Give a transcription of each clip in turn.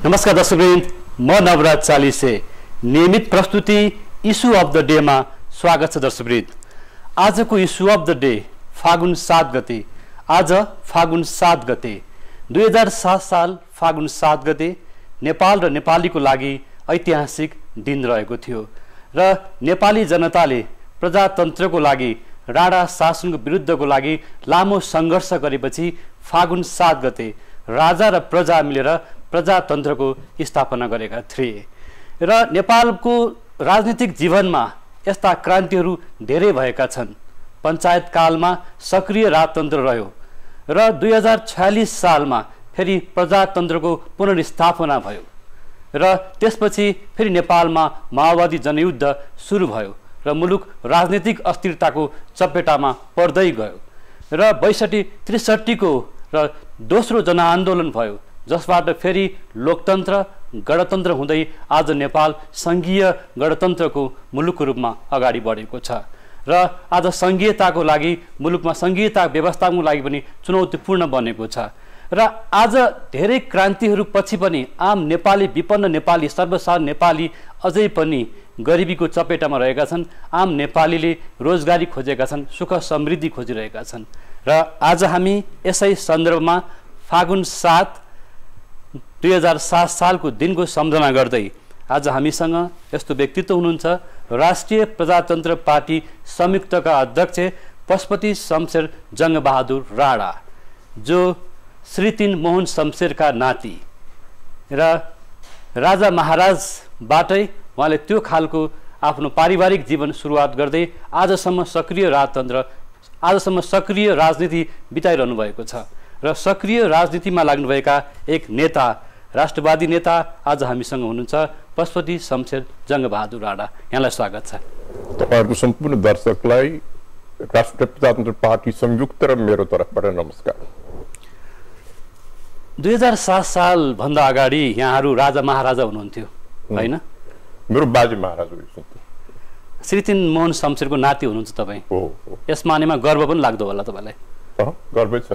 नमस्कार दर्शकवृन्द, म नवराज चालिसे नियमित प्रस्तुति इस्यु अफ द डे मा स्वागत छ। दर्शकवृन्द, आजको इस्यु अफ द डे फागुन 7 गते। आज फागुन 7 गते 2007 साल फागुन 7 गते नेपाल र नेपालीको लागि ऐतिहासिक दिन रहेको थियो र नेपाली जनताले प्रजातन्त्रको लागि राणा शासनको विरुद्धको लागि लामो सङ्घर्ष गरेपछि फागुन 7 गते राजा र प्रजा मिलेर प्रजातन्त्रको स्थापना गरेका थिए र नेपालको राजनीतिक जीवनमा यस्ता क्रान्तिहरू धेरै भएका छन्। पञ्चायत कालमा सक्रिय राजतन्त्र रह्यो र 2046 सालमा फेरि प्रजातन्त्रको पुनर्स्थापना भयो र त्यसपछि फेरि नेपालमा माओवादी जनयुद्ध सुरु भयो र मुलुक राजनीतिक अस्थिरताको चपेटामा पर्दै गयो र 62-63 को र दोस्रो जनआन्दोलन भयो, जसबाट फेरि लोकतन्त्र गणतन्त्र हुँदै आज नेपाल सङ्घीय गणतन्त्रको मुलुकको रूपमा अगाडि बढेको छ र आज सङ्घीयताको लागि मुलुकमा सङ्घीयता व्यवस्थाको लागि पनि चुनौतीपूर्ण बनेको छ र आज धेरै क्रान्तिहरू पछि पनि आम नेपाली, विपन्न नेपाली, सर्वसाधारण नेपाली अझै पनि गरिबीको चपेटामा रहेका छन्। आम नेपालीले रोजगारी खोजेका छन्, सुख समृद्धि खोजिरहेका छन् र आज हामी यसै सन्दर्भमा फागुन 7 2007 सालको दिनको सम्झना गर्दै आज हामीसँग यस्तो व्यक्तित्व हुनुहुन्छ, राष्ट्रिय प्रजातन्त्र पार्टी संयुक्तका अध्यक्ष पशुपति शमशेर जङ्गबहादुर राणा, जो श्री 3 मोहन शमशेरका नाति र राजा महाराजबाटै उहाँले त्यो खालको आफ्नो पारिवारिक जीवन सुरुवात गर्दै आजसम्म सक्रिय राजनीति बिताइरहनु भएको छ र सक्रिय राजनीतिमा लाग्नुभएका एक नेता, राष्ट्रवादी नेता आज हामीसँग हुनुहुन्छ पशुपति शमशेर जङ्गबहादुर राणा। यहाँलाई स्वागत छ। तपाईहरुको सम्पूर्ण दर्शकलाई राष्ट्रिय प्रजातन्त्र पार्टी संयुक्त र मेरो तर्फबाट नमस्कार। 2007 साल भन्दा अगाडि यहाँहरू राजा महाराजा हुनुहुन्थ्यो, हैन? मेरो बाजे महाराज हुनुहुन्थ्यो। श्री 3 मोहन शमशेरको नाति हुनुहुन्छ तपाईँ। हो। यस मानेमा गर्व पनि लाग्दो होला तपाईलाई। गर्वै छ।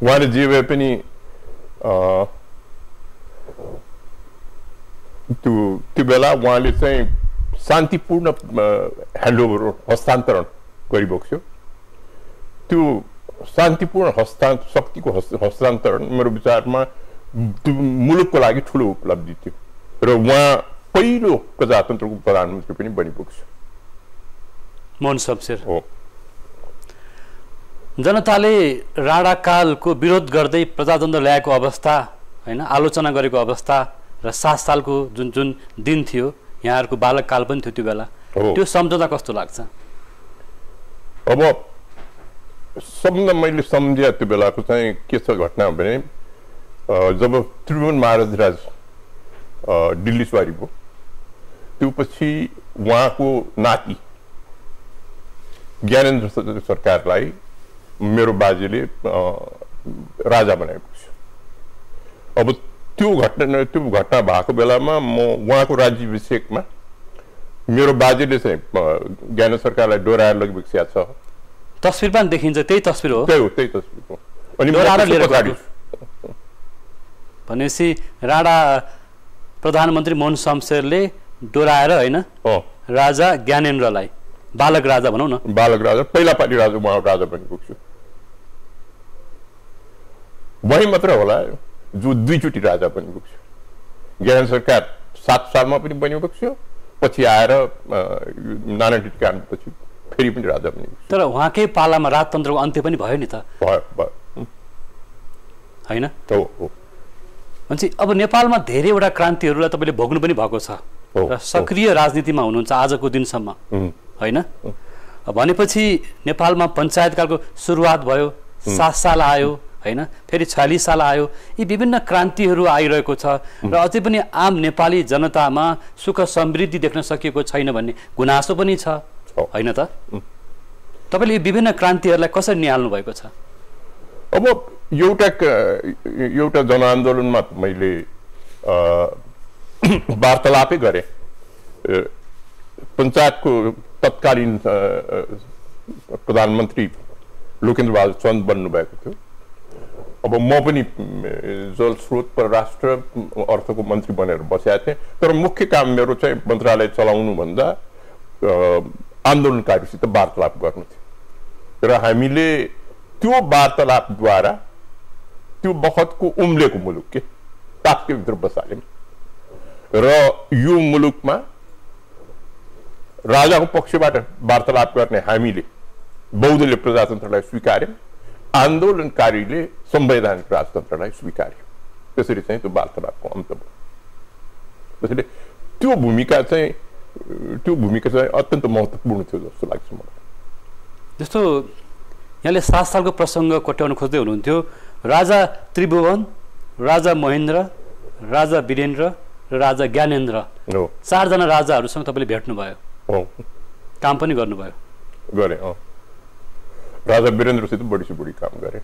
उहाँले जे भए पनि त्यो बेला उहाँले चाहिँ शान्तिपूर्ण ह्यान्डओभर हस्तान्तरण गरिबक्स्यो। त्यो शान्तिपूर्ण शक्तिको हस्तान्तरण मेरो विचारमा मुलुकको लागि ठुलो उपलब्धि थियो र उहाँ पहिलो प्रजातन्त्रको प्रधानमन्त्री पनि बनिबक्स्यो। मोहन शमशेर हो। जनताले राणाकालको विरोध गर्दै प्रजातन्त्र ल्याएको अवस्था, हैन, आलोचना गरेको अवस्था र 7 सालको जुन दिन थियो, यहाँहरूको बालककाल पनि थियो त्यो बेला, त्यो सम्झँदा कस्तो लाग्छ? अब मैले सम्झे त्यो बेलाको चाहिँ के छ घटना भने, जब त्रिभुवन महाराज दिल्ली सवारी भयो, त्यो पछि उहाँको नाति ज्ञानेन्द्र सरकारलाई मेरो बाजेले राजा बनाएको छ। अब त्यो घटना भएको बेलामा म उहाँको राज्याभिषेकमा मेरो बाजेले चाहिँ ज्ञानेन्द्र सरकारलाई डोराएर लगिबक्सिया छ। तस्बिर पनि देखिन्छ, त्यही तस्बिर हो। त्यही तस्बिर हो। अनि भनेपछि राणा प्रधानमन्त्री मोहन शमशेरले डोराएर, हैन, राजा ज्ञानेन्द्रलाई, बालक राजा भनौँ न, बालक राजा, पहिला पार्टी राजा, उहाँ राजा बनिबक्स्यो। वही मात्र होला जो दुईचोटि राजा बनिबक्स्यो। ज्ञानेन्द्र सरकार 7 सालमा पनि बनिबक्स्यो, पछि आएर नाना टिकापछि फेरि पनि राजा बनिबक्स्यो। तर उहाँकै पालामा राजतन्त्रको अन्त्य पनि भयो नि त, हैन? हो। भनेपछि अब नेपालमा धेरैवटा क्रान्तिहरूलाई तपाईँले भोग्नु पनि भएको छ र सक्रिय राजनीतिमा हुनुहुन्छ आजको दिनसम्म, हैन? भनेपछि नेपालमा पञ्चायतकालको सुरुवात भयो, 7 साल आयो, हैन, फेरि 46 साल आयो, यी विभिन्न क्रान्तिहरू आइरहेको छ र अझै पनि आम नेपाली जनतामा सुख समृद्धि देख्न सकिएको छैन भन्ने गुनासो पनि छ, हैन त? तपाईँले यी विभिन्न क्रान्तिहरूलाई कसरी निहाल्नु भएको छ? अब एउटा जनआन्दोलनमा मैले वार्तालापै गरेँ। पञ्चायतको तत्कालीन प्रधानमन्त्री लोकेन्द्र बहादुर चन्द बन्नुभएको थियो अब म पनि जलस्रोत परराष्ट्र अर्थको मन्त्री बनेर बसेका थिएँ, तर मुख्य काम मेरो चाहिँ मन्त्रालय चलाउनुभन्दा आन्दोलनकारीसित वार्तालाप गर्नु थियो र हामीले त्यो वार्तालापद्वारा त्यो बखतको उम्लेको मुलुक के ताप्के भित्र बसाल्यौँ र यो मुलुकमा राजाको पक्षबाट वार्तालाप गर्ने हामीले बौद्धले प्रजातन्त्रलाई स्वीकार्यौँ, आन्दोलनकारीले संवैधानिक राजतन्त्रलाई स्वीकार्यो। त्यसरी चाहिँ त्यो वार्तालापको अन्त भयो। त्यसैले त्यो भूमिका चाहिँ अत्यन्त महत्त्वपूर्ण थियो जस्तो लाग्छ मलाई। जस्तो यहाँले 7 सालको प्रसङ्ग कोट्याउन खोज्दै हुनुहुन्थ्यो। राजा त्रिभुवन, राजा महेन्द्र, राजा वीरेन्द्र र राजा ज्ञानेन्द्र, 4 जना राजाहरूसँग तपाईँले भेट्नुभयो, काम पनि गर्नुभयो। गरेँ। राजा वीरेन्द्रसित बढी से बढी काम गरेँ।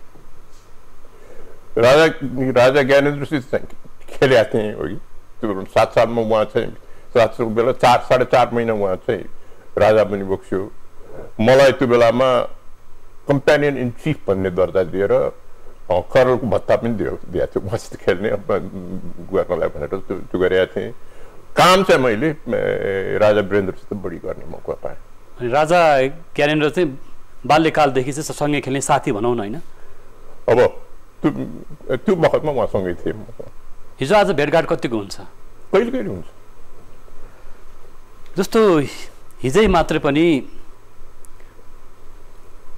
राजा ज्ञानेन्द्रसित चाहिँ खेलेका थिएँ हो कि त्यो 7 सालमा उहाँ चाहिँ 7 सालको बेला 4.5 महिना उहाँ चाहिँ राजा पनि बक्स्यो। मलाई त्यो बेलामा कम्पेनियन इन चिफ भन्ने दर्जा दिएर कर्नलको भत्ता पनि दिएको थियो उहाँसित खेल्ने गर्नलाई भनेर त्यो गरेका थिएँ। काम चाहिँ मैले राजा वीरेन्द्रसित बढी गर्ने मौका पाएँ। राजा ज्ञानेन्द्र चाहिँ बाल्यकालदेखि चाहिँ सँगै खेल्ने साथी भनौँ न, होइन? अब त्यो बखतमा उहाँसँगै थिएँ। हिजो आज भेटघाट कतिको हुन्छ? कहिले कहिले हुन्छ। जस्तो हिजै मात्रै पनि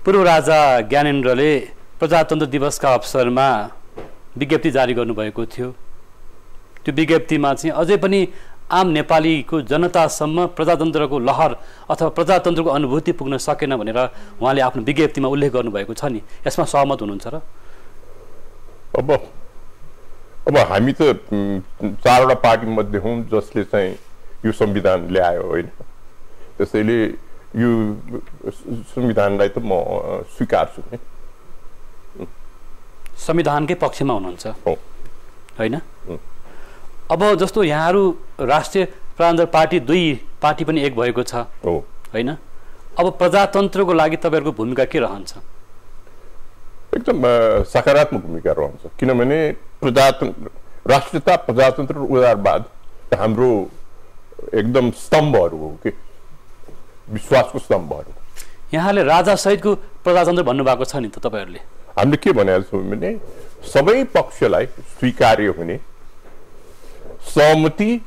पूर्व राजा ज्ञानेन्द्रले प्रजातन्त्र दिवसका अवसरमा विज्ञप्ति जारी गर्नुभएको थियो। त्यो विज्ञप्तिमा चाहिँ अझै पनि आम नेपालीको जनतासम्म प्रजातन्त्रको लहर अथवा प्रजातन्त्रको अनुभूति पुग्न सकेन भनेर उहाँले आफ्नो विज्ञप्तिमा उल्लेख गर्नुभएको छ नि, यसमा सहमत हुनुहुन्छ र? अब हामी त 4वटा पार्टी मध्ये हौँ जसले चाहिँ यो संविधान ल्यायो, होइन? त्यसैले यो संविधानलाई त म स्वीकार्छु नि। संविधानकै पक्षमा हुनुहुन्छ, होइन? अब जस्तो यहाँहरू राष्ट्रिय प्रजातन्त्र पार्टी 2 पार्टी पनि एक भएको छ, होइन? अब प्रजातन्त्रको लागि तपाईँहरूको भूमिका के रहन्छ? एकदम सकारात्मक भूमिका रहन्छ, किनभने राष्ट्रियता, प्रजातन्त्र र उदारवाद हाम्रो एकदम स्तम्भहरू हो कि विश्वासको स्तम्भहरू। यहाँले राजा सहितको प्रजातन्त्र भन्नुभएको छ नि त तपाईँहरूले? हामीले के भनेको छौँ भने सबै पक्षलाई स्वीकार्य हुने सहमति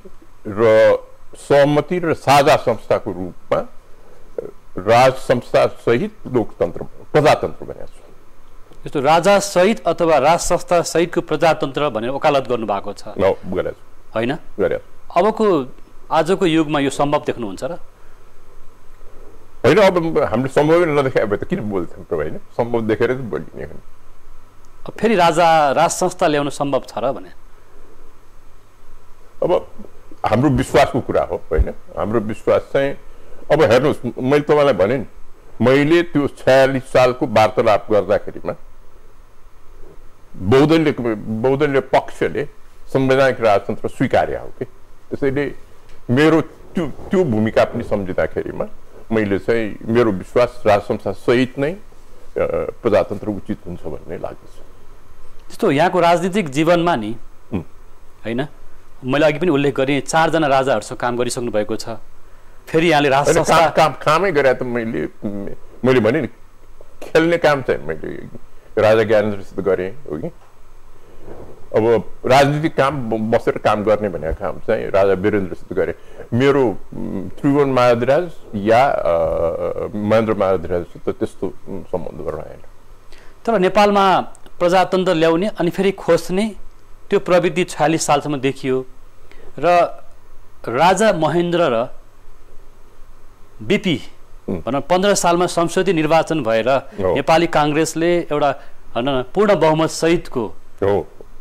र साझा संस्थाको रूपमा राज संस्था सहित लोकतन्त्र प्रजातन्त्र भनेको छ। जस्तो राजा सहित अथवा राज संस्था सहितको प्रजातन्त्र भनेर वकालत गर्नुभएको छ, होइन? अबको आजको युगमा यो सम्भव देख्नुहुन्छ र? होइन, अब हामीले सम्भव नदेखाए भए त किन बोल्थ्यौँ त, होइन? सम्भव देखेर त बोलिने हो। फेरि राज संस्था ल्याउन सम्भव छ र भने? अब हाम्रो विश्वासको कुरा हो, होइन? हाम्रो विश्वास चाहिँ अब हेर्नुहोस्, मैले तपाईँलाई भने नि, मैले त्यो 46 सालको वार्तालाप गर्दाखेरिमा बौद्धले पक्षले संवैधानिक राजतन्त्र स्वीकार्य हो कि। त्यसैले मेरो त्यो भूमिका पनि सम्झिँदाखेरिमा मैले चाहिँ मेरो विश्वास राज संस्था सहित नै प्रजातन्त्र उचित हुन्छ भन्ने लाग्दछ। जस्तो यहाँको राजनीतिक जीवनमा नि, होइन, मैले अघि पनि उल्लेख गरेँ 4 जना राजाहरूसँग काम गरिसक्नु भएको छ। फेरि यहाँले राज संस्था कामै गरे त मैले भने नि खेल्ने काम चाहिँ मैले राजा ज्ञानेन्द्रसित गरेँ हो कि। अब राजनीतिक काम बसेर काम गर्ने भनेको काम चाहिँ राजा वीरेन्द्रसित गरेँ। मेरो त्रिभुवन महाधिराज या महेन्द्र महाधिराजसित त्यस्तो सम्बन्ध रहेन। तर नेपालमा प्रजातन्त्र ल्याउने अनि फेरि खोज्ने त्यो प्रवृत्ति 46 सालसम्म देखियो र राजा महेन्द्र र बिपी भनौँ 15 सालमा संसदीय निर्वाचन भएर नेपाली काङ्ग्रेसले एउटा पूर्ण बहुमत सहितको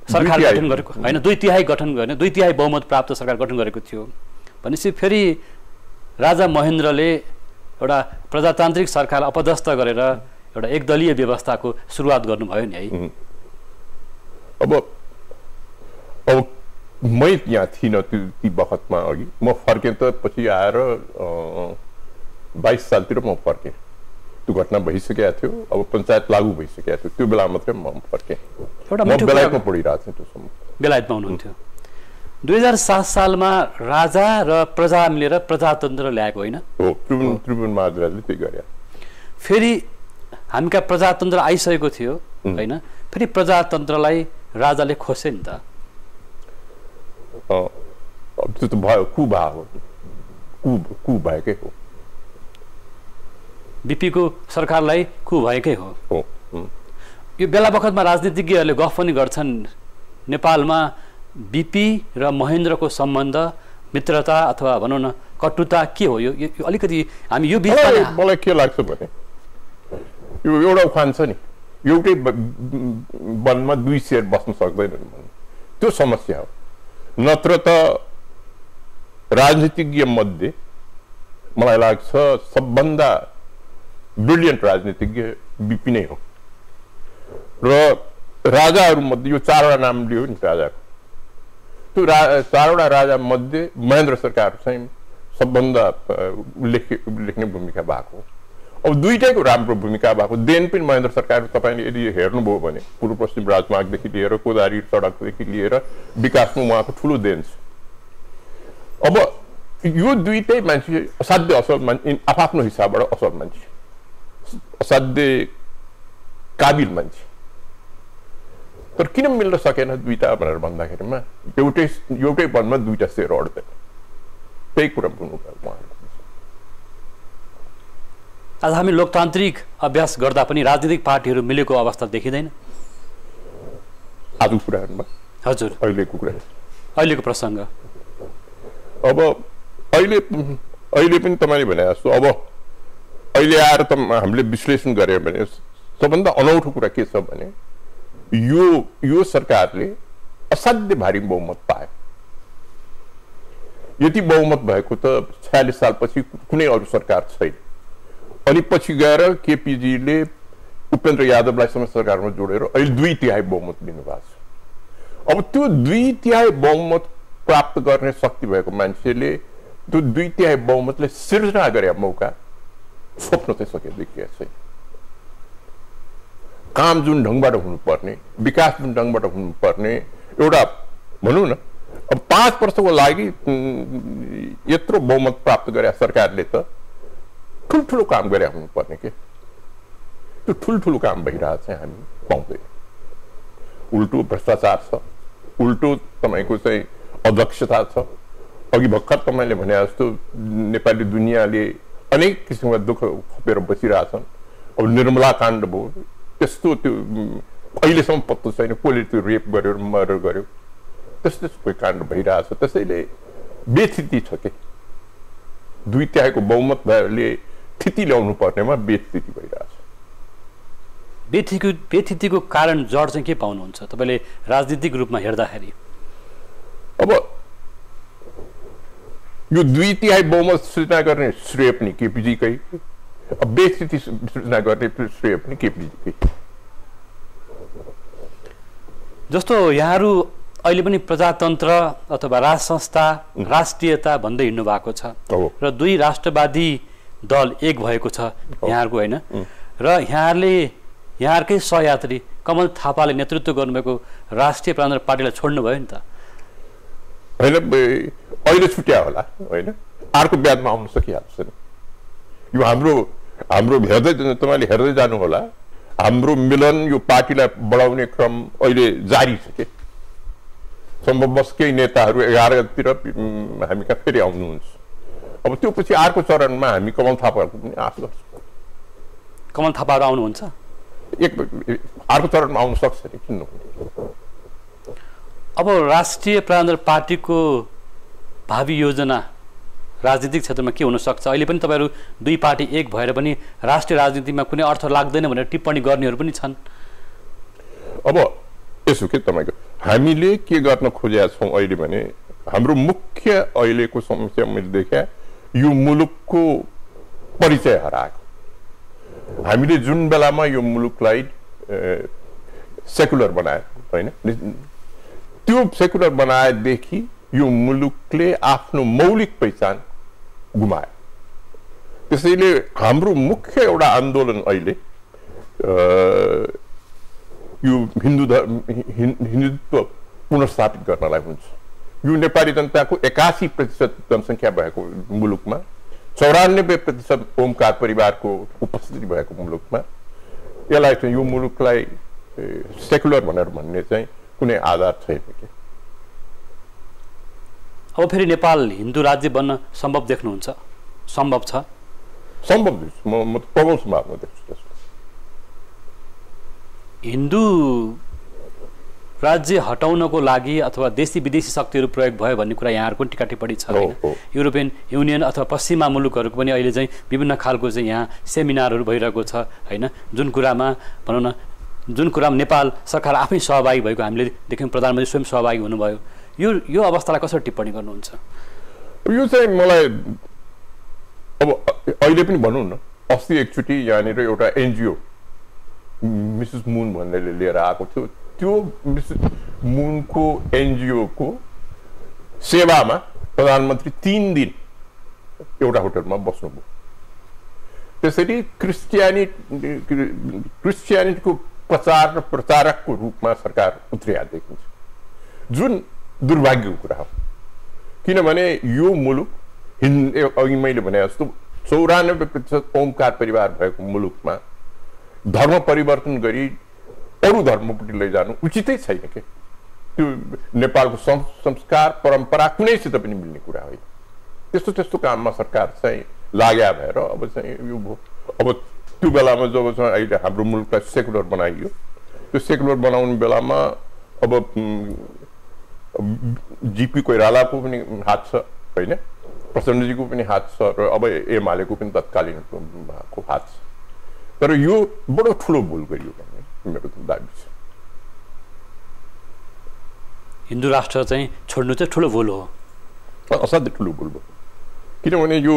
सरकार गठन गरेको, होइन, 2/3 गठन गर्ने 2/3 बहुमत प्राप्त सरकार गठन गरेको थियो। भनेपछि फेरि राजा महेन्द्रले एउटा प्रजातान्त्रिक सरकारलाई अपदस्थ गरेर एउटा एकदलीय व्यवस्थाको सुरुवात गर्नुभयो नि, है? अब मै यहाँ थिइनँ ती बखतमा। अघि म फर्केँ त पछि आएर 22 सालतिर म फर्केँ। त्यो घटना भइसकेको थियो, अब पञ्चायत लागू भइसकेको थियो। त्यो बेला मात्रै म फर्केँ। म बेलायतमा पढिरहेको थिएँ त्यो समय। बेलायतमा हुनुहुन्थ्यो। 2007 सालमा राजा र प्रजा मिलेर प्रजातन्त्र ल्याएको होइन? हो, त्रिभुवन महाराजले त्यही गरे। फेरि हामी कहाँ प्रजातन्त्र आइसकेको थियो होइन, फेरि प्रजातन्त्रलाई राजाले खोसे नि त। त्यो त भयो, कु भएकै हो। बीपीको सरकारलाई कु भएकै हो। यो बेला बखतमा राजनीतिज्ञहरूले गफ पनि गर्छन्, नेपालमा बीपी र महेन्द्रको सम्बन्ध, मित्रता अथवा भनौँ न कटुता के हो? यो अलिकति हामी यो बिचमा मलाई के लाग्छ भने यो एउटा उखान छ नि, एउटै वनमा दुई शेर बस्न सक्दैनन् भन्ने, त्यो समस्या हो। नत्र त राजनीतिज्ञ मध्ये मलाई लाग्छ सबभन्दा ब्रिलियन्ट राजनीतिज्ञ बीपी नै हो। र राजाहरू मध्ये यो चारवटा नाम लियो नि राजाको, त्यो चारवटा राजा मध्ये महेन्द्र सरकार चाहिँ सबभन्दा उल्लेख्ने भूमिका भएको। अब दुईटैको राम्रो भूमिका भएको। देन पनि महेन्द्र सरकार तपाईँले यदि हेर्नुभयो भने पूर्व पश्चिम राजमार्गदेखि लिएर कोदारी सडकदेखि लिएर विकासमा उहाँको ठुलो देन छ। अब यो दुईटै मान्छे असाध्य असल मान्छे, आफ्नो हिसाबबाट असल मान्छे, असाध्य काबिल मान्छे। तर किन मिल्न सकेन दुईटा भनेर भन्दाखेरिमा एउटै वनमा दुईटा शेर अड्दैन, त्यही कुरा भन्नुभयो उहाँले। आज हामी लोकतान्त्रिक अभ्यास गर्दा पनि राजनीतिक पार्टीहरू मिलेको अवस्था देखिँदैन। आजको कुराहरूमा हजुर, अहिलेको प्रसङ्ग। अब अहिले पनि तपाईँले भने जस्तो अब अहिले आएर त हामीले विश्लेषण गऱ्यौँ भने सबभन्दा अनौठो कुरा के छ भने यो सरकारले असाध्य भारी बहुमत पायो। यति बहुमत भएको त 46 सालपछि कुनै अरू सरकार छैन। अनि पछि गएर केपीजीले उपेन्द्र यादवलाई समेत सरकारमा जोडेर अहिले 2/3 बहुमत दिनुभएको छ। अब त्यो 2/3 बहुमत प्राप्त गर्ने शक्ति भएको मान्छेले त्यो 2/3 बहुमतले सिर्जना गरे मौका छोप्न चाहिँ देखिएको छैन। काम जुन ढङ्गबाट हुनुपर्ने, विकास जुन ढङ्गबाट हुनुपर्ने, एउटा भनौँ न अब 5 वर्षको लागि यत्रो बहुमत प्राप्त गरे सरकारले त ठुल्ठुलो काम गरे हुनुपर्ने के, त्यो ठुल्ठुलो काम भइरहेको चाहिँ हामी पाउँदैन। उल्टो भ्रष्टाचार छ, उल्टो तपाईँको चाहिँ अध्यक्षता छ। अघि भर्खर तपाईँले भने जस्तो नेपाली दुनियाँले अनेक किसिमका दुःख खोपेर बसिरहेछन्। अब निर्मला काण्ड भयो, त्यस्तो त्यो अहिलेसम्म पत्तो छैन कसले त्यो रेप गर्यो मर्डर गर्यो, त्यस्तो कोही काण्ड भइरहेछ। त्यसैले बेस्थिति छ के, 2/3 बहुमत भएले स्थिति ल्याउनु पर्नेमा बेस्थिति भइरहेछ। बेस्थितिको कारण जड चाहिँ के पाउनुहुन्छ तपाईँले राजनीतिक रूपमा हेर्दाखेरि? अब यो 2/3 बहुमत सृजना गर्ने श्रेय पनि केपीजीकै, बेस्थिति सृजना गर्ने श्रेय पनि केपीजीकै। जस्तो यहाँहरू अहिले पनि प्रजातन्त्र अथवा राज संस्था, राष्ट्रियता भन्दै हिँड्नु भएको छ र 2 राष्ट्रवादी दल एक भएको छ यहाँहरूको होइन। र यहाँहरूकै सहयात्री कमल थापाले नेतृत्व गर्नुभएको राष्ट्रिय प्रजातन्त्र पार्टीलाई छोड्नुभयो नि त होइन? अहिले छुट्या होला होइन, अर्को ब्याजमा आउन सकिहाल्छ नि। यो हाम्रो हेर्दै तपाईँले हेर्दै जानु होला, हाम्रो मिलन यो पार्टीलाई बढाउने क्रम अहिले जारी छ के। सम्भवतः केही नेताहरू 11 गतितिर हामी कहाँ फेरि आउनुहुन्छ। अब त्यो पछि अर्को चरणमा हामी कमल थापाहरूको पनि आश गर्छौँ। कमल थापाहरू आउनुहुन्छ? अर्को चरणमा आउन सक्छ नि, किन नहुने। अब राष्ट्रिय प्रजातन्त्र पार्टीको भावी योजना राजनीतिक क्षेत्रमा के हुन सक्छ? अहिले पनि तपाईँहरू 2 पार्टी एक भएर पनि राष्ट्रिय राजनीतिमा कुनै अर्थ लाग्दैन भनेर टिप्पणी गर्नेहरू पनि छन्। अब यसो के तपाईँको हामीले के गर्न खोजेका छौँ अहिले भने हाम्रो मुख्य अहिलेको समस्या मैले देखेँ यो मुलुकको परिचय हराएको। हामीले जुन बेलामा यो मुलुकलाई सेकुलर बनायो होइन, त्यो सेकुलर बनाएदेखि यो मुलुकले आफ्नो मौलिक पहिचान गुमायो। त्यसैले हाम्रो मुख्य एउटा आन्दोलन अहिले यो हिन्दुत्व पुनर्स्थापित गर्नलाई हुन्छ। यो नेपाली जनताको 81% जनसङ्ख्या भएको मुलुकमा 94% ओमकार परिवारको उपस्थिति भएको मुलुकमा यसलाई चाहिँ यो मुलुकलाई सेकुलर भनेर भन्ने चाहिँ कुनै आधार छैन के। अब फेरि नेपाल हिन्दू राज्य बन्न सम्भव देख्नुहुन्छ? सम्भव छ? सम्भव देख्छु म प्रबल सम्भावना देख्छु त्यसको। हिन्दू राज्य हटाउनको लागि अथवा देशी विदेशी शक्तिहरू प्रयोग भयो भन्ने कुरा यहाँहरूको टिका टिप्पणी छ हैन? युरोपियन युनियन अथवा पश्चिमा मुलुकहरूको पनि अहिले चाहिँ विभिन्न खालको चाहिँ यहाँ सेमिनारहरू भइरहेको छ हैन? जुन कुरामा भनौँ न जुन कुरामा नेपाल सरकार आफै सहभागी भएको हामीले देख्यौँ, प्रधानमन्त्री स्वयं सहभागी हुनुभयो। यो अवस्थालाई कसरी टिप्पणी गर्नुहुन्छ? यो चाहिँ मलाई अब अहिले पनि भनौँ न, अस्ति एकचोटि यहाँनिर एउटा एनजिओ मिसेस मुन भन्नेले लिएर आएको थियो। त्यो मिसेस मुनको एनजिओको सेवामा प्रधानमन्त्री 3 दिन एउटा होटलमा बस्नुभयो। त्यसरी क्रिस्चियनिटीको प्रचार र प्रचारकको रूपमा सरकार उत्रिया देखिन्छ, जुन दुर्भाग्यको कुरा हो। किनभने यो मुलुक अघि मैले भने जस्तो 94% ओमकार परिवार भएको मुलुकमा धर्म परिवर्तन गरी अरू धर्मपट्टि लैजानु उचितै छैन के। त्यो नेपालको संस्कार परम्परा कुनैसित पनि मिल्ने कुरा होइन। त्यस्तो काममा सरकार चाहिँ लाग्या भएर अब चाहिँ यो अब त्यो बेलामा जब चाहिँ अहिले हाम्रो मुलुकलाई सेकुलर बनाइयो, त्यो सेकुलर बनाउने बेलामा अब जीपी कोइरालाको पनि हात छ होइन, प्रचण्डजीको पनि हात छ र अब एमालेको पनि तत्कालीन हात छ। तर यो बडो ठुलो भुल गरियो भन्ने मेरो दाबी छ। हिन्दू राष्ट्र चाहिँ छोड्नु चाहिँ ठुलो भुल हो, असाध्यै ठुलो भुल हो। किनभने यो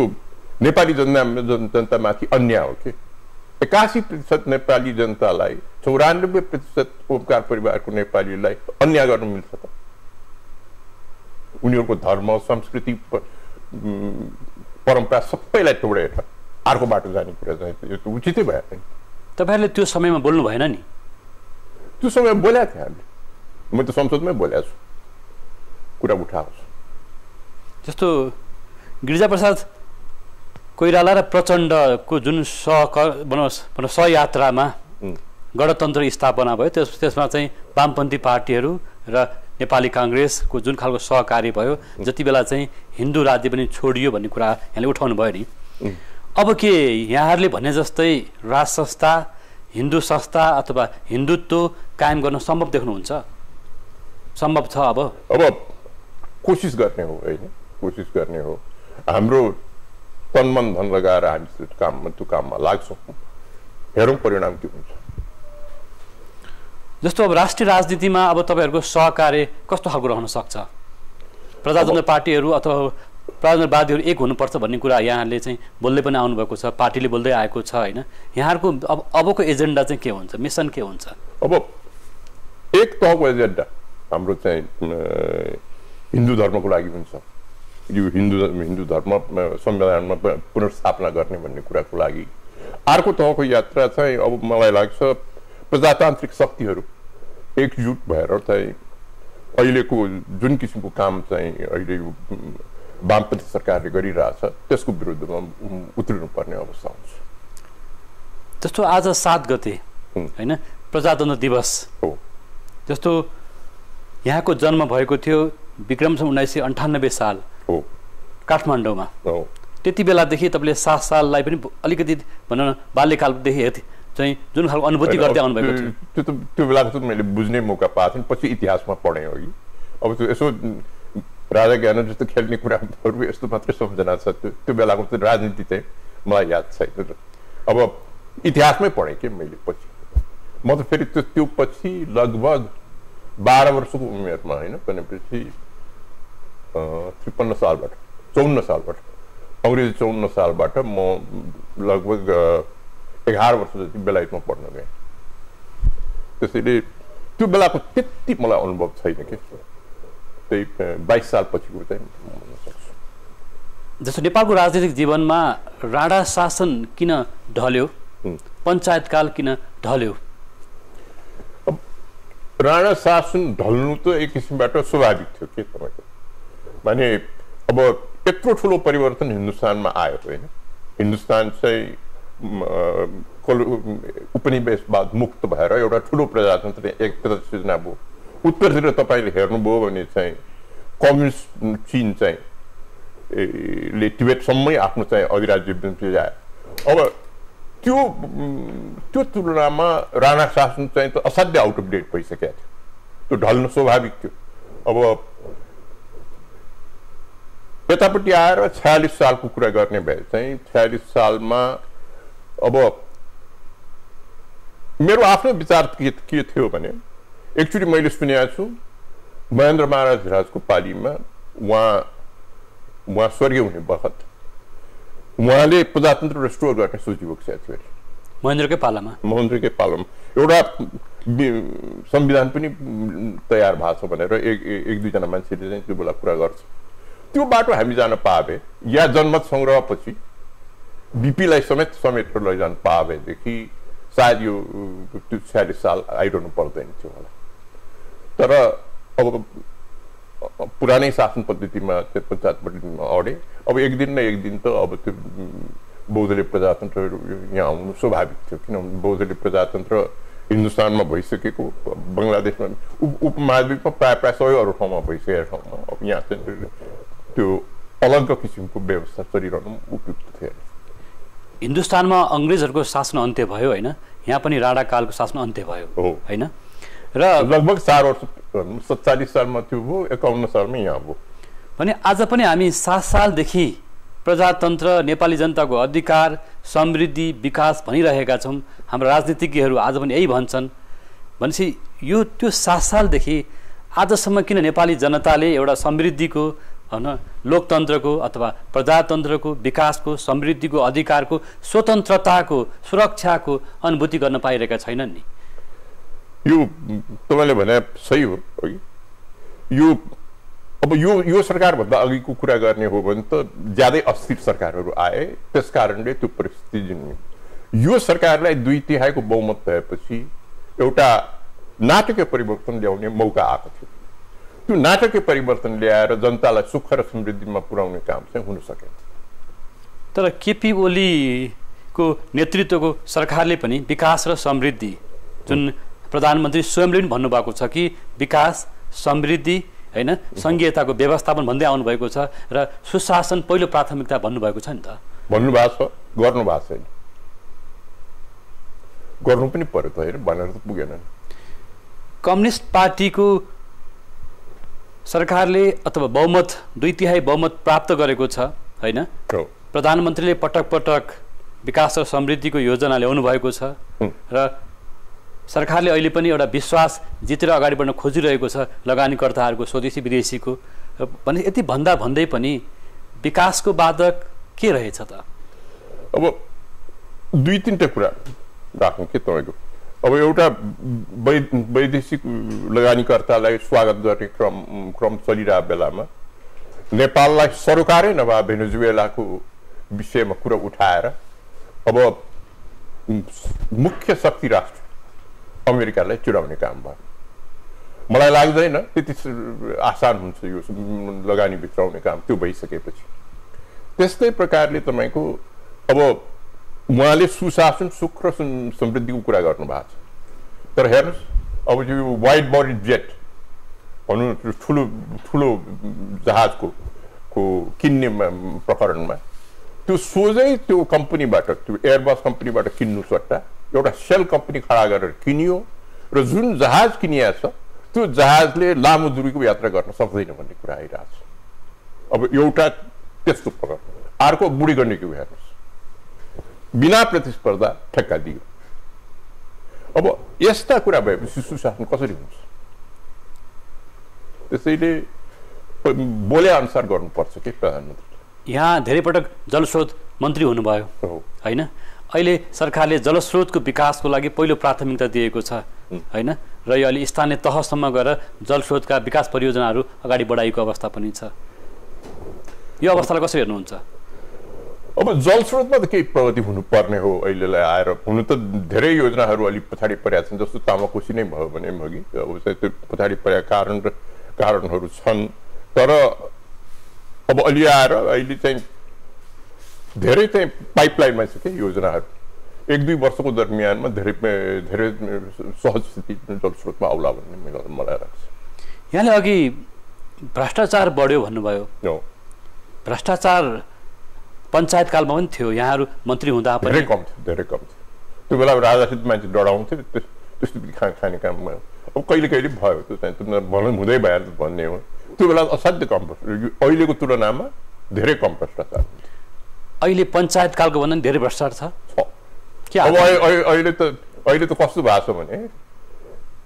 नेपाली जनतामाथि अन्याय हो कि 81% नेपाली जनतालाई 94% ओमकार परिवारको नेपालीलाई अन्याय गर्नु मिल्छ त? उनीहरूको धर्म संस्कृति परम्परा सबैलाई तोडेर अर्को बाटो जाने कुरा चाहिँ यो त उचितै भएन। तपाईँहरूले त्यो समयमा बोल्नु भएन नि? त्यो समय बोलेको थिएँ हामीले, म त संसदमै बोलेको छु, कुरा उठाएको छु। जस्तो गिरिजाप्रसाद कोइराला र प्रचण्डको जुन सहयात्रामा गणतन्त्र स्थापना भयो, त्यसमा चाहिँ वामपन्थी पार्टीहरू र नेपाली काङ्ग्रेसको जुन खालको सहकार्य भयो, जति बेला चाहिँ हिन्दू राज्य पनि छोडियो भन्ने कुरा यहाँले उठाउनु भयो नि। अब के यहाँहरूले भने जस्तै राज संस्था, हिन्दू संस्था अथवा हिन्दुत्व कायम गर्न सम्भव देख्नुहुन्छ? सम्भव छ? अब कोसिस गर्ने हो होइन, कोसिस गर्ने हो। हाम्रो तन मन धन लगाएर हामी त्यो काममा लाग्छौँ, हेरौँ परिणाम के हुन्छ। जस्तो अब राष्ट्रिय राजनीतिमा अब तपाईँहरूको सहकार्य कस्तो खालको रहन सक्छ? प्रजातन्त्र पार्टीहरू अथवा प्रजातन्त्रवादीहरू एक हुनुपर्छ भन्ने कुरा यहाँहरूले चाहिँ बोल्दै पनि आउनुभएको छ, पार्टीले बोल्दै आएको छ होइन? यहाँहरूको अबको एजेन्डा चाहिँ के हुन्छ, मिसन के हुन्छ? अब एक तहको एजेन्डा हाम्रो चाहिँ हिन्दू धर्मको लागि हुन्छ। यो हिन्दू धर्म संविधानमा पुनर्स्थापना गर्ने भन्ने कुराको लागि। अर्को तहको यात्रा चाहिँ अब मलाई लाग्छ प्रजातान्त्रिक शक्तिहरू एकजुट भएर चाहिँ अहिलेको जुन किसिमको काम चाहिँ अहिले वामपन्थी सरकारले गरिरहेछ त्यसको विरुद्धमा उत्रिनुपर्ने अवस्था हुन्छ। जस्तो आज 7 गते होइन प्रजातन्त्र दिवस हो, जस्तो यहाँको जन्म भएको थियो विक्रमसम्म 1998 साल हो काठमाडौँमा। हो, त्यति बेलादेखि तपाईँले 7 साललाई पनि अलिकति भनौँ न बाल्यकालदेखि चाहिँ जुन खालको अनुभूति गर्दै आउनुभएको थियो त्यो बेलाको चाहिँ मैले बुझ्ने मौका पाएको थिएँ। पछि इतिहासमा पढेँ अघि, अब त्यो यसो राजा ज्ञान जस्तो खेल्ने कुराहरू यस्तो मात्रै सम्झना छ। त्यो बेलाको चाहिँ राजनीति चाहिँ मलाई याद छैन। अब इतिहासमै पढेँ कि मैले पछि। म त फेरि त्यो पछि लगभग 12 वर्षको उमेरमा होइन भनेपछि 53 सालबाट 54 सालबाट अङ्ग्रेजी 54 सालबाट म लगभग 11 वर्ष जति बेलायतमा पढ्न गएँ। त्यसैले त्यो बेलाको त्यति मलाई अनुभव छैन कि त्यही 22 साल पछिको चाहिँ भन्न सक्छु। जस्तो नेपालको राजनीतिक जीवनमा राणा शासन किन ढल्यो, पञ्चायतकाल किन ढल्यो? राणा शासन ढल्नु त एक किसिमबाट स्वाभाविक थियो के तपाईँको, माने अब यत्रो ठुलो परिवर्तन हिन्दुस्तानमा आयो होइन। हिन्दुस्तान चाहिँ उपनिवेशवाद मुक्त भएर एउटा ठुलो प्रजातन्त्र एकता सृजना भयो। उत्तरतिर तपाईँले हेर्नुभयो भने चाहिँ कम्युनिस्ट चीन चाहिँ ले टिबेटसम्मै आफ्नो चाहिँ अधिराज्य ल्यायो। अब त्यो तुलनामा राणा शासन चाहिँ त असाध्य आउट अफ डेट भइसकेको थियो, त्यो ढल्न स्वाभाविक थियो। अब यतापट्टि आएर 46 सालको कुरा गर्ने भए चाहिँ 46 सालमा अब मेरो आफ्नो विचार के थियो भने, एकचोटि मैले सुनेको छु महेन्द्र महाराज धिराजको पालीमा उहाँ स्वर्गीय हुने बखत उहाँले प्रजातन्त्र रेस्टोर गर्ने सोची बोकेको थियो। महेन्द्रकै पालामा एउटा संविधान पनि तयार भएको छ भनेर एक दुईजना मान्छेले चाहिँ त्यो बेला कुरा गर्छ। त्यो बाटो हामी जान पाए या जनमत सङ्ग्रहपछि बिपीलाई समेत लैजान पाएदेखि सायद यो 46 साल आइरहनु पर्दैन थियो होला। तर अब पुरानै शासन पद्धतिमा पञ्चायतबाट अडे। अब एक दिन न एक दिन त अब त्यो बौद्धले प्रजातन्त्र यहाँ आउनु स्वाभाविक थियो, किनभने बौद्धले प्रजातन्त्र हिन्दुस्तानमा भइसकेको, बङ्गलादेशमा उपमहाद्वीपमा प्राय 100 अरू ठाउँमा भइसकेको ठाउँमा अब यहाँ चाहिँ त्यो अलग किसिमको व्यवस्था चलिरहनु उपयुक्त थियो। हिन्दुस्तानमा अङ्ग्रेजहरूको शासन अन्त्य भयो होइन, यहाँ पनि राणा कालको शासन अन्त्य भयो होइन, र लगभग 4 वर्ष 47 सालमा त्यो भयो, 51 सालमा यहाँ भयो भने आज पनि हामी 7 सालदेखि प्रजातन्त्र, नेपाली जनताको अधिकार, समृद्धि, विकास भनिरहेका छौँ। हाम्रा राजनीतिज्ञहरू आज पनि यही भन्छन्। भनेपछि यो त्यो 7 सालदेखि आजसम्म किन नेपाली जनताले एउटा समृद्धिको होइन, लोकतन्त्रको अथवा प्रजातन्त्रको, विकासको, समृद्धिको, अधिकारको, स्वतन्त्रताको, सुरक्षाको अनुभूति गर्न पाइरहेका छैनन् नि? यो तपाईँले भने सही हो। यो सरकारभन्दा अघिको कुरा गर्ने हो भने त ज्यादै अस्थिर सरकारहरू आए, त्यस कारणले त्यो परिस्थिति जन्मियो। यो सरकारलाई 2/3 बहुमत भएपछि एउटा नाटकीय परिवर्तन ल्याउने मौका आएको थियो। त्यो नाटकीय परिवर्तन ल्याएर जनतालाई सुख र समृद्धिमा पुर्याउने काम चाहिँ हुन सकेन। तर केपी ओलीको नेतृत्वको सरकारले पनि विकास र समृद्धि, जुन प्रधानमन्त्री स्वयंले पनि भन्नुभएको छ कि विकास, समृद्धि होइन, सङ्घीयताको व्यवस्थापन भन्दै आउनुभएको छ र सुशासन पहिलो प्राथमिकता भन्नुभएको छ नि त। भन्नुभएको छ, गर्नु भएको छैन। गर्नु पनि पर्यो त होइन, भनेर त पुगेन। कम्युनिस्ट पार्टीको सरकारले अथवा बहुमत 2/3 बहुमत प्राप्त गरेको छ होइन, प्रधानमन्त्रीले पटक पटक विकास र समृद्धिको योजना ल्याउनु भएको छ र सरकारले अहिले पनि एउटा विश्वास जितेर अगाडि बढ्न खोजिरहेको छ लगानीकर्ताहरूको, स्वदेशी विदेशीको। भने यति भन्दै पनि विकासको बाधक के रहेछ त? अब 2-3टा कुरा राखौँ के तपाईँको। अब एउटा वैदेशिक लगानीकर्तालाई स्वागत गर्ने क्रम चलिरहेको बेलामा नेपाललाई सरकारै नभए भेनेजुएलाको विषयमा कुरा उठाएर अब मुख्य शक्ति राष्ट्र अमेरिकालाई चिडाउने काम भयो। मलाई लाग्दैन त्यति आसान हुन्छ यो लगानी भित्राउने काम त्यो भइसकेपछि। त्यस्तै प्रकारले तपाईँको अब उहाँले सुशासन, सुख र समृद्धिको कुरा गर्नुभएको छ। तर हेर्नुहोस्, अब यो वाइड बडी जेट भनौँ ठुलो जहाजको किन्ने प्रकरणमा त्यो सोझै त्यो कम्पनीबाट, त्यो एयरबस कम्पनीबाट किन्नु सट्टा एउटा सेल कम्पनी खडा गरेर किनियो र जुन जहाज किनिया छ त्यो जहाजले लामो दूरीको यात्रा गर्न सक्दैन भन्ने कुरा आइरहेको छ। अब एउटा त्यस्तो प्रकार, अर्को बुढी गण्डकी हेर्नुहोस्, बिना प्रतिस्पर्धा ठेक्का दियो। अब यस्ता कुरा भएपछि सुशासन कसरी हुन्छ? त्यसैले बोले अनुसार गर्नुपर्छ कि प्रधानमन्त्री। यहाँ धेरै पटक जलस्रोत मन्त्री हुनुभयो होइन, अहिले सरकारले जलस्रोतको विकासको लागि पहिलो प्राथमिकता दिएको छ होइन, र यो अहिले स्थानीय तहसम्म गएर जलस्रोतका विकास परियोजनाहरू अगाडि बढाइएको अवस्था पनि छ। यो अवस्थालाई कसरी हेर्नुहुन्छ? अब जलस्रोतमा त केही प्रगति हुनुपर्ने हो अहिलेलाई आएर। हुनु त धेरै योजनाहरू अलिक पछाडि परेका छन्, जस्तो तामाकोशी नै भयो भने अघि अब चाहिँ त्यो पछाडि परेका कारणहरू छन्। तर अब अलि आएर अहिले चाहिँ धेरै चाहिँ पाइपलाइनमा छ के योजनाहरू। 1-2 वर्षको दरमियानमा धेरै सहज स्थिति जलस्रोतमा आउला भन्ने मलाई लाग्छ। यहाँले अघि भ्रष्टाचार बढ्यो भन्नुभयो। भ्रष्टाचार पञ्चायत कालमा पनि थियो, यहाँहरू मन्त्री हुँदा पनि धेरै कम थियो। त्यो बेला राजासित मान्छे डराउँथे, त्यस्तो खाने काममा अब कहिले भयो त्यो चाहिँ हुँदै भएन भन्ने हो। त्यो बेला असाध्य कम, अहिलेको तुलनामा धेरै कम भ्रष्टाचार। अहिले पञ्चायत कालको भन्दा धेरै भ्रष्टाचार छ। अब अहिले त कस्तो भएको छ भने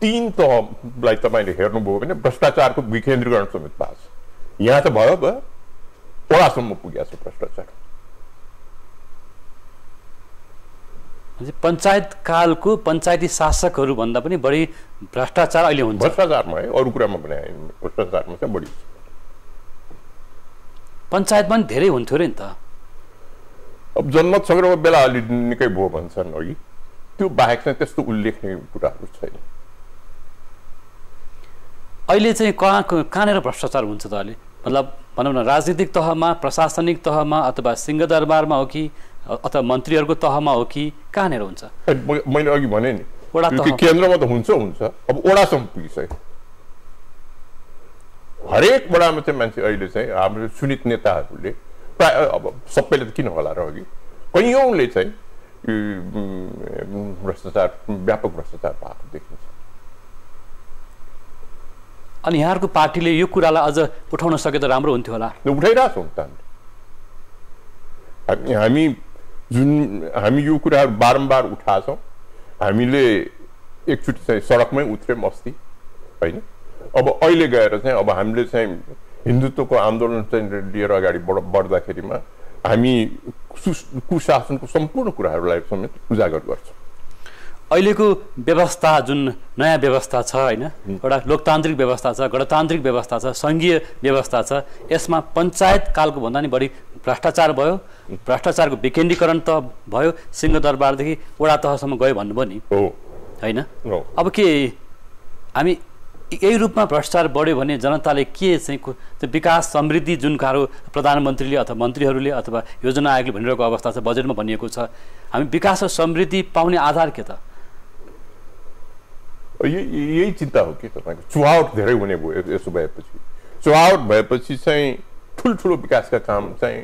3 तहलाई तपाईँले हेर्नुभयो भने भ्रष्टाचारको विकेन्द्रीकरण समेत भएको छ। यहाँ त भयो वडासम्म पुगेको छ भ्रष्टाचार। पञ्चायत कालको पञ्चायती शासकहरू भन्दा पनि बढी भ्रष्टाचार अहिले हुन्छ। भ्रष्टाचारमा है, अरू कुरामा पनि भ्रष्टाचारमा चाहिँ बढी। पञ्चायतमा पनि धेरै हुन्थ्यो अरे नि त। अब जनमत सङ्ग्रहको बेला अलि निकै भयो भन्छन् अघि, त्यो बाहेक चाहिँ त्यस्तो उल्लेख्ने कुराहरू छैन। अहिले चाहिँ कहाँनिर भ्रष्टाचार हुन्छ त अहिले? मतलब भनौँ न राजनीतिक तहमा, प्रशासनिक तहमा, अथवा सिंहदरबारमा हो कि अथवा मन्त्रीहरूको तहमा हो कि कहाँनिर हुन्छ? मैले अघि भने नि केन्द्रमा त हुन्छ, अब वडासम्म पुगिसक्यो। हरेक वडामा चाहिँ मान्छे अहिले चाहिँ हाम्रो चुनित नेताहरूले प्राय, अब सबैले त किन होला र अघि कैयौँले चाहिँ भ्रष्टाचार, व्यापक भ्रष्टाचार भएको देखिन्छ। अनि यहाँहरूको पार्टीले यो कुरालाई अझ उठाउन सके त राम्रो हुन्थ्यो होला। उठाइरहेको छौँ त हामी यो कुराहरू बारम्बार उठाएछौँ। हामीले एकचोटि चाहिँ सडकमै उत्रौँ अस्ति होइन। अब अहिले गएर चाहिँ अब हामीले चाहिँ हिन्दुत्वको आन्दोलन चाहिँ लिएर अगाडि बढ्दाखेरिमा हामी कुशासनको सम्पूर्ण कुराहरूलाई समेत उजागर गर्छौँ। अहिलेको व्यवस्था जुन नयाँ व्यवस्था छ होइन, एउटा लोकतान्त्रिक व्यवस्था छ, गणतान्त्रिक व्यवस्था छ, सङ्घीय व्यवस्था छ, यसमा पञ्चायत कालको भन्दा नि बढी भ्रष्टाचार भयो। भ्रष्टाचारको विकेन्द्रीकरण त भयो, सिंहदरबारदेखि वडा तहसम्म गयो भन्नुभयो नि होइन। अब के हामी यही रूपमा भ्रष्टाचार बढ्यो भने जनताले के चाहिँ विकास समृद्धि जुन कारो प्रधानमन्त्रीले अथवा मन्त्रीहरूले अथवा योजना आयोगले भनिरहेको अवस्था छ, बजेटमा भनिएको छ, हामी विकास र समृद्धि पाउने आधार के त? यही चिन्ता हो कि तपाईँको चुहावट धेरै हुने भयो। यसो चुहावट भएपछि चाहिँ ठुल्ठुलो विकासका काम चाहिँ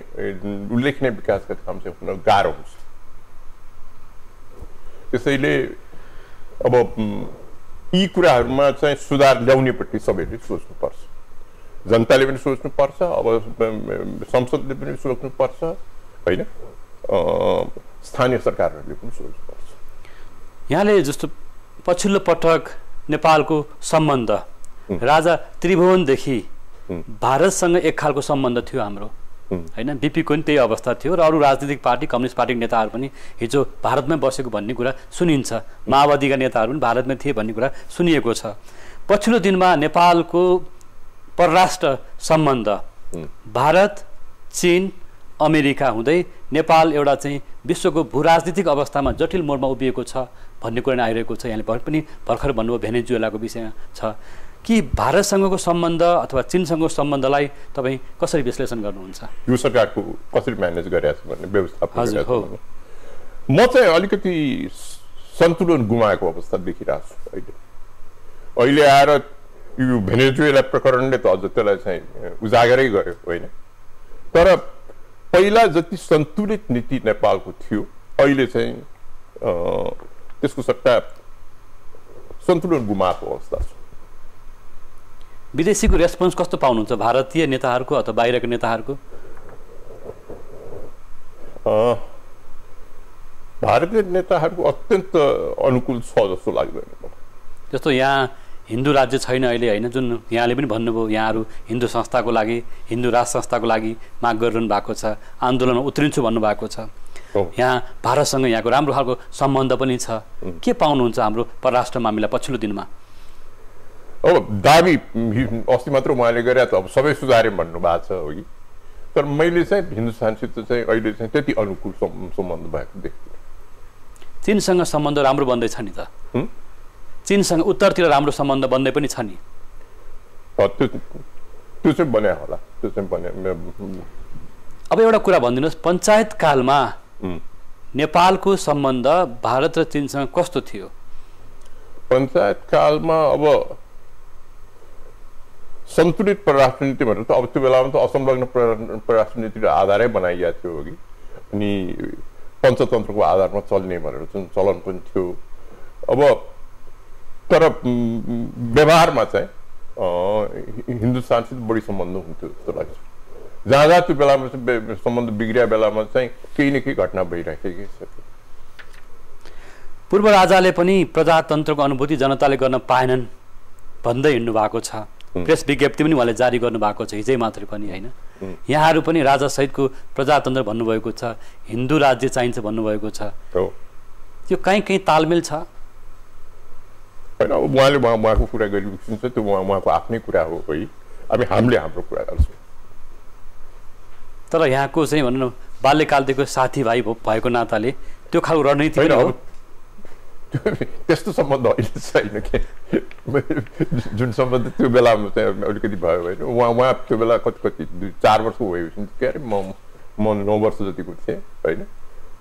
उल्लेखनीय विकासका काम चाहिँ हुन गाह्रो हुन्छ। त्यसैले अब यी कुराहरूमा चाहिँ सुधार ल्याउनेपट्टि सबैले सोच्नुपर्छ। जनताले पनि सोच्नुपर्छ, अब संसदले पनि सोच्नुपर्छ होइन, स्थानीय सरकारहरूले पनि सोच्नुपर्छ। यहाँले जस्तो पछिल्लो पटक नेपालको सम्बन्ध राजा त्रिभुवनदेखि भारतसँग एक खालको सम्बन्ध थियो हाम्रो होइन। बिपीको पनि त्यही अवस्था थियो र अरू राजनीतिक पार्टी, कम्युनिस्ट पार्टीको नेताहरू पनि हिजो भारतमै बसेको भन्ने कुरा सुनिन्छ। माओवादीका नेताहरू पनि भारतमै थिए भन्ने कुरा सुनिएको छ। पछिल्लो दिनमा नेपालको परराष्ट्र सम्बन्ध भारत, चीन, अमेरिका हुँदै नेपाल एउटा चाहिँ विश्वको भूराजनीतिक अवस्थामा जटिल मोडमा उभिएको छ भन्ने कुरा आइरहेको छ। यहाँले पनि भर्खर भन्नुभयो भेनेजुएलाको विषयमा छ कि भारतसँगको सम्बन्ध अथवा चीनसँगको सम्बन्धलाई तपाईँ कसरी विश्लेषण गर्नुहुन्छ? यो सरकारको कसरी म्यानेज गरेको छ भन्ने व्यवस्थापन हो। म चाहिँ अलिकति सन्तुलन गुमाएको अवस्था देखिरहेको छु अहिले आएर। यो भेनेजुएला प्रकरणले त अझ त्यसलाई चाहिँ उजागरै गर्यो होइन। तर पहिला जति सन्तुलित नीति नेपालको थियो अहिले चाहिँ त्यसको सट्टा सन्तुलन गुमाएको अवस्था छ। विदेशीको रेस्पोन्स कस्तो पाउनुहुन्छ, भारतीय नेताहरूको अथवा बाहिरको नेताहरूको? भारतीय नेताहरूको अत्यन्त अनुकूल छ जस्तो लाग्दैन। जस्तो यहाँ हिन्दू राज्य छैन अहिले होइन, जुन यहाँले पनि भन्नुभयो, यहाँहरू हिन्दू संस्थाको लागि, हिन्दू राज संस्थाको लागि माग गरिरहनु भएको छ, आन्दोलनमा उत्रिन्छु भन्नुभएको छ। यहाँ भारतसँग यहाँको राम्रो खालको सम्बन्ध पनि छ। के पाउनुहुन्छ हाम्रो परराष्ट्र मामिला पछिल्लो दिनमा? अब दाबी अस्ति मात्र उहाँले गरे त अब सबै सुधारे भन्नुभएको छ हो कि तर मैले चाहिँ हिन्दुस्तानसित चाहिँ अहिले चाहिँ त्यति अनुकूल सम्बन्ध भएको देख्दिनँ। चीनसँग सम्बन्ध राम्रो बन्दैछ नि त। चीनसँग उत्तरतिर राम्रो सम्बन्ध बन्दै पनि छ नि। त्यो चाहिँ बन्या होला, त्यो चाहिँ बन्या। अब एउटा कुरा भनिदिनुहोस्, पञ्चायत कालमा नेपालको सम्बन्ध भारत र चीनसँग कस्तो थियो? पञ्चायत कालमा अब सन्तुलित परराष्ट्र नीति भनेर त अब त्यो बेलामा त असंलग्न परराष्ट्र नीतिको आधारै बनाइएको थियो कि, अनि पञ्चतन्त्रको आधारमा चल्ने भनेर जुन चलन पनि थियो। अब तर व्यवहारमा चाहिँ हिन्दुस्तानसित बढी सम्बन्ध हुन्थ्यो जस्तो लाग्छ। जहाँ जहाँ त्यो बेलामा चाहिँ सम्बन्ध बिग्रिया बेलामा चाहिँ केही न केही घटना भइराखेकै छ। पूर्व राजाले पनि प्रजातन्त्रको अनुभूति जनताले गर्न पाएनन् भन्दै हिँड्नु भएको छ। प्रेस विज्ञप्ति पनि उहाँले जारी गर्नु भएको छ, हिजै मात्रै पनि होइन। यहाँहरू पनि राजा सहितको प्रजातन्त्र भन्नुभएको छ, हिन्दू राज्य चाहिन्छ भन्नुभएको छ। त्यो कहीँ कहीँ तालमेल छ होइन? अब उहाँले उहाँको कुरा गरिन्छ, त्यो उहाँको आफ्नै कुरा हो है। अब हामीले हाम्रो कुरा गर्छौँ। तर यहाँको चाहिँ भनौँ न बाल्यकालदेखिको साथीभाइ भएको नाताले त्यो खालको रणनीति पनि हो। त्यस्तो सम्बन्ध अहिले छैन के, जुन सम्बन्ध त्यो बेलामा चाहिँ अलिकति भयो होइन। उहाँ त्यो बेला कति 4 वर्षको भएपछि के अरे म 9 वर्ष जतिको थिएँ होइन।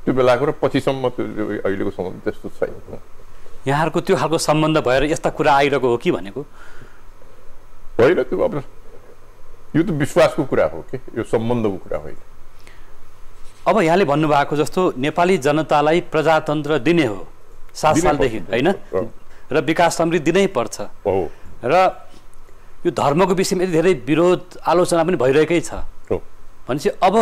त्यो बेलाको र पछिसम्म त्यो अहिलेको सम्बन्ध त्यस्तो छैन। यहाँहरूको त्यो खालको सम्बन्ध भएर यस्ता कुरा आइरहेको हो कि भनेको होइन। त्यो अब यो त विश्वासको कुरा हो कि, यो सम्बन्धको कुरा होइन। अब यहाँले भन्नुभएको जस्तो नेपाली जनतालाई प्रजातन्त्र दिने हो 7 सालदेखि होइन, र विकास समृद्धि दिनै पर्छ। र यो धर्मको विषयमा यति धेरै विरोध आलोचना पनि भइरहेकै छ भनेपछि अब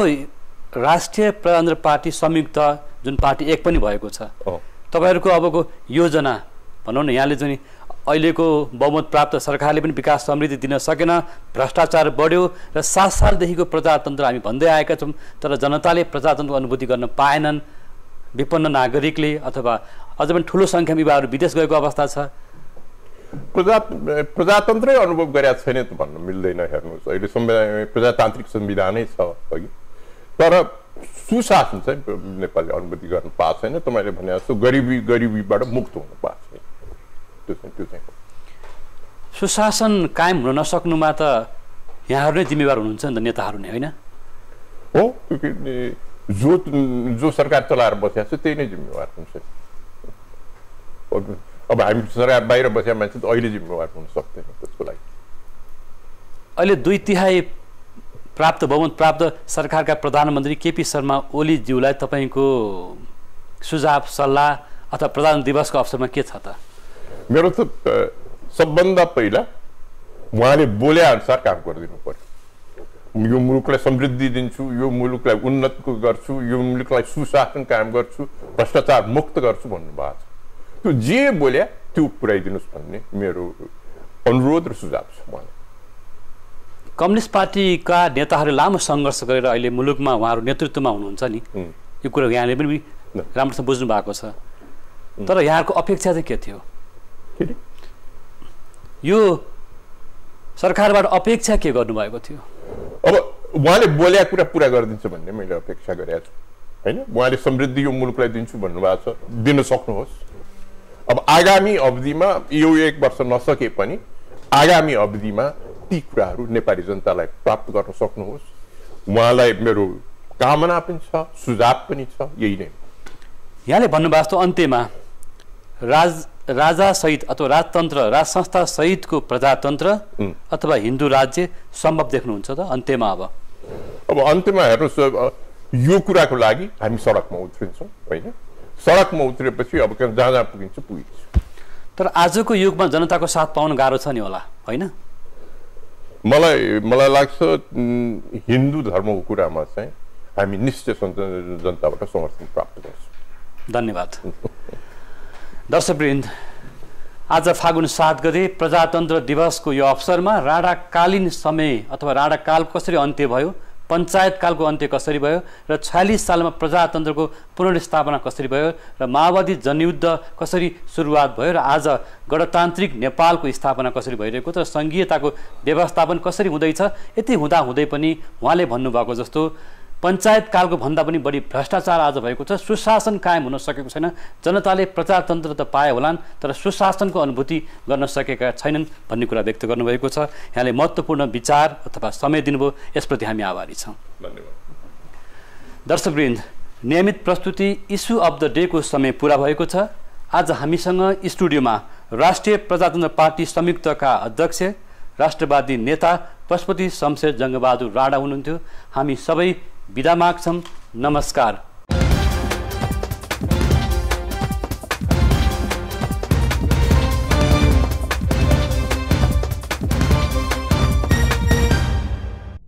राष्ट्रिय प्रजातन्त्र पार्टी संयुक्त जुन पार्टी एक पनि भएको छ, तपाईँहरूको अबको योजना भनौँ न, यहाँले जुन अहिलेको बहुमत प्राप्त सरकारले पनि विकास समृद्धि दिन सकेन, भ्रष्टाचार बढ्यो र 7 सालदेखिको प्रजातन्त्र हामी भन्दै आएका छौँ, तर जनताले प्रजातन्त्रको अनुभूति गर्न पाएनन्। विपन्न नागरिकले अथवा अझ पनि ठुलो सङ्ख्यामा युवाहरू विदेश गएको अवस्था छ। प्रजातन्त्रै अनुभव गरेका छैन त भन्न मिल्दैन। हेर्नुहोस्, अहिले प्रजातान्त्रिक संविधानै छ अघि, तर सुशासन चाहिँ नेपालले अनुभूति गर्न पाएको छैन। तपाईँले भने जस्तो गरिबीबाट मुक्त हुन पाएको छैन। त्यो चाहिँ सुशासन कायम हुन नसक्नुमा त यहाँहरू नै जिम्मेवार हुनुहुन्छ नि त, नेताहरू नै होइन हो। जो सरकार चलाएर बसेको छ त्यही नै जिम्मेवार हुन्छ। अब हामी सरकार बाहिर बसेका मान्छे त अहिले जिम्मेवार हुन सक्दैन त्यसको लागि। अहिले 2/3 प्राप्त बहुमत प्राप्त सरकारका प्रधानमन्त्री केपी शर्मा ओलीज्यूलाई तपाईँको सुझाव सल्लाह अथवा प्रधान दिवसको अवसरमा के छ त? मेरो त सबभन्दा पहिला उहाँले बोले अनुसार काम गरिदिनु पर्यो। यो मुलुकलाई समृद्धि दिन्छु, यो मुलुकलाई उन्नत गर्छु, यो मुलुकलाई सुशासन कायम गर्छु, भ्रष्टाचार मुक्त गर्छु भन्नुभएको छ। त्यो जे बोल्या त्यो पुर्याइदिनुहोस् भन्ने मेरो अनुरोध र सुझाव छ। उहाँले कम्युनिस्ट पार्टीका नेताहरू लामो सङ्घर्ष गरेर अहिले मुलुकमा उहाँहरू नेतृत्वमा हुनुहुन्छ नि, यो कुरा यहाँले पनि राम्रोसँग बुझ्नु भएको छ। तर यहाँहरूको अपेक्षा चाहिँ के थियो? यो सरकारबाट अपेक्षा के गर्नुभएको थियो? अब उहाँले बोलेका कुरा पुरा गरिदिन्छ भन्ने मैले अपेक्षा गरेको छु होइन। उहाँले समृद्धि यो मुलुकलाई दिन्छु भन्नुभएको छ, दिन सक्नुहोस्। अब आगामी अवधिमा यो 1 वर्ष नसके पनि आगामी अवधिमा ती कुराहरू नेपाली जनतालाई प्राप्त गर्न सक्नुहोस्। उहाँलाई मेरो कामना पनि छ, सुझाव पनि छ, यही नै। यहाँले भन्नुभएको जस्तो अन्त्यमा राजा सहित अथवा राजतन्त्र राज संस्था सहितको प्रजातन्त्र अथवा हिन्दू राज्य सम्भव देख्नुहुन्छ त अन्त्यमा? अब अन्त्यमा हेर्नुहोस्, यो कुराको लागि हामी सडकमा उत्रिन्छौँ होइन। सडकमा उत्रेपछि अब जहाँ जहाँ पुगिन्छ पुगिन्छ। तर आजको युगमा जनताको साथ पाउन गाह्रो छ नि होला होइन? मलाई लाग्छ हिन्दू धर्मको कुरामा चाहिँ हामी निश्चय जनताबाट समर्थन प्राप्त गर्छौँ। धन्यवाद। दर्शकवृन्द, आज फागुन 7 गते प्रजातन्त्र दिवसको यो अवसरमा राणाकालीन समय अथवा राणाकाल कसरी अन्त्य भयो, पञ्चायतकालको अन्त्य कसरी भयो र 46 सालमा प्रजातन्त्रको पुनर्स्थापना कसरी भयो र माओवादी जनयुद्ध कसरी सुरुवात भयो र आज गणतान्त्रिक नेपालको स्थापना कसरी भइरहेको छ र सङ्घीयताको व्यवस्थापन कसरी हुँदैछ। यति हुँदै पनि उहाँले भन्नुभएको जस्तो पञ्चायतकालको भन्दा पनि बढी भ्रष्टाचार आज भएको छ, सुशासन कायम हुन सकेको छैन। जनताले प्रजातन्त्र त पाए होलान् तर सुशासनको अनुभूति गर्न सकेका छैनन् भन्ने कुरा व्यक्त गर्नुभएको छ। यहाँले महत्त्वपूर्ण विचार अथवा समय दिनुभयो, यसप्रति हामी आभारी छौँ। धन्यवाद। दर्शकवृन्द, नियमित प्रस्तुति इस्यु अफ द डे को समय पुरा भएको छ। आज हामीसँग स्टुडियोमा राष्ट्रिय प्रजातन्त्र पार्टी संयुक्तका अध्यक्ष राष्ट्रवादी नेता पशुपति शमशेर जङ्गबहादुर राणा हुनुहुन्थ्यो। हामी सबै बिदा माग्छौँ। नमस्कार।